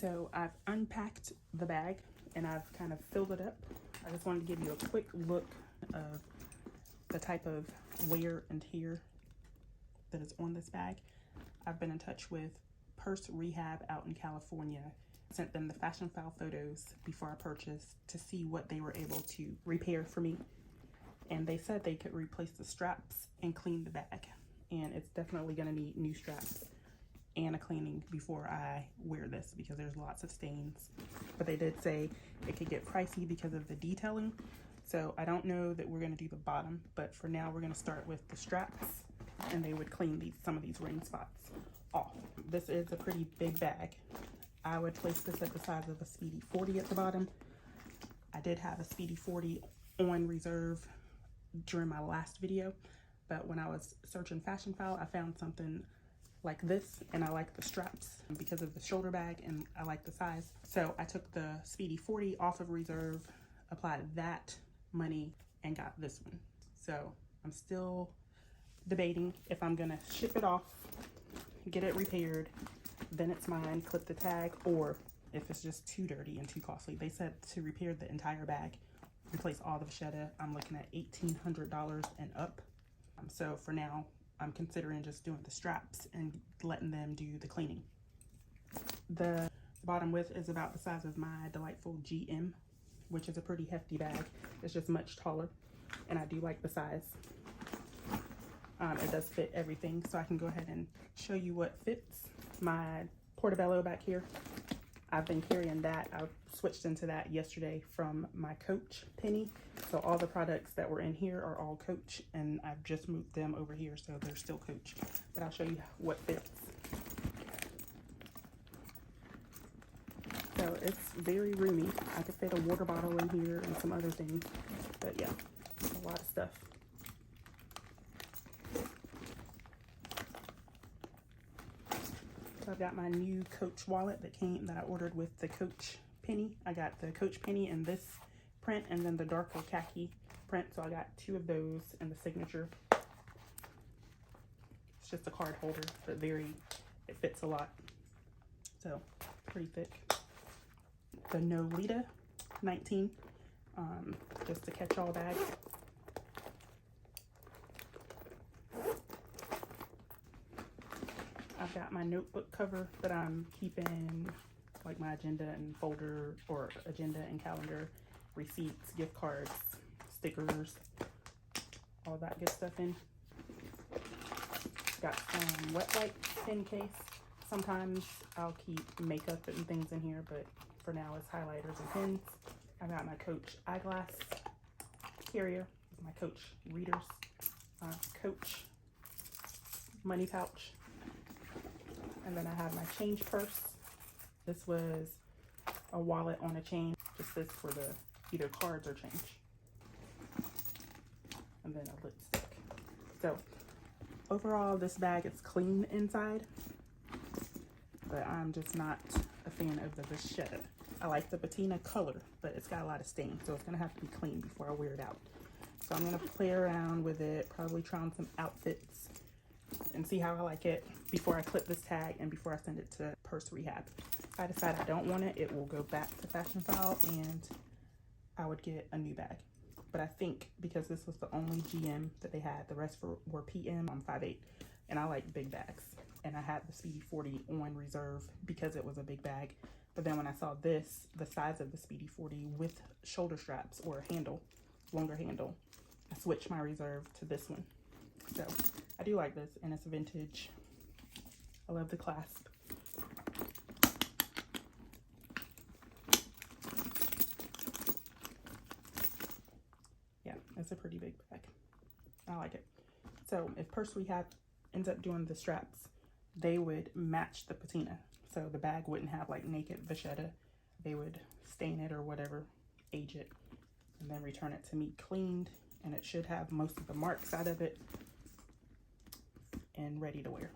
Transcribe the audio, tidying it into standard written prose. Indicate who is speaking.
Speaker 1: So I've unpacked the bag and I've kind of filled it up. I just wanted to give you a quick look of the type of wear and tear that is on this bag. I've been in touch with Purse Rehab out in California. I sent them the fashion file photos before I purchased to see what they were able to repair for me. And they said they could replace the straps and clean the bag. And it's definitely gonna need new straps and a cleaning before I wear this because there's lots of stains. But they did say it could get pricey because of the detailing. So I don't know that we're gonna do the bottom, but for now we're gonna start with the straps and they would clean some of these ring spots off. This is a pretty big bag. I would place this at the size of a Speedy 40 at the bottom. I did have a Speedy 40 on reserve during my last video, but when I was searching fashion file, I found something like this and I like the straps because of the shoulder bag and I like the size. So I took the Speedy 40 off of reserve, applied that money and got this one. So I'm still debating if I'm gonna ship it off, get it repaired, then it's mine, clip the tag, or if it's just too dirty and too costly. They said to repair the entire bag, replace all the vachetta, I'm looking at $1,800 and up. So for now, I'm considering just doing the straps and letting them do the cleaning. The bottom width is about the size of my Delightful GM, which is a pretty hefty bag. It's just much taller, and I do like the size. It does fit everything, so I can go ahead and show you what fits. My portobello back here, I've been carrying that. I switched into that yesterday from my Coach penny. So all the products that were in here are all Coach, and I've just moved them over here, so they're still Coach. But I'll show you what fits. So it's very roomy. I could fit a water bottle in here and some other things, but yeah, a lot of stuff. So I've got my new Coach wallet that I ordered with the Coach penny. I got the Coach penny in this print and then the darker khaki print. So I got two of those and the signature. It's just a card holder, but it fits a lot. So pretty thick. The Nolita 19, just a catch-all bag. I've got my notebook cover that I'm keeping like my agenda and folder, or agenda and calendar, receipts, gift cards, stickers, all that good stuff in. Got some wet wipes pen case. Sometimes I'll keep makeup and things in here, but for now it's highlighters and pens. I got my Coach eyeglass carrier, my Coach readers, Coach money pouch. And then I have my change purse. This was a wallet on a chain, just this for the either cards or change. And then a lipstick. So overall, this bag is clean inside, but I'm just not a fan of the vachetta. I like the patina color, but it's got a lot of stain, so it's gonna have to be clean before I wear it out. So I'm gonna play around with it, probably try on some outfits and see how I like it before I clip this tag and before I send it to Purse Rehab. If I decide I don't want it, it will go back to Fashion File and I would get a new bag. But I think because this was the only GM that they had, the rest were PM. I'm 5'8", and I like big bags. And I had the Speedy 40 on reserve because it was a big bag. But then when I saw this, the size of the Speedy 40 with shoulder straps or a handle, longer handle, I switched my reserve to this one. So I do like this, and it's vintage. I love the clasp. Yeah, it's a pretty big bag. I like it. So if Purse Rehab ends up doing the straps, they would match the patina. So the bag wouldn't have like naked vachetta. They would stain it or whatever, age it, and then return it to me cleaned. And it should have most of the marks out of it and ready to wear.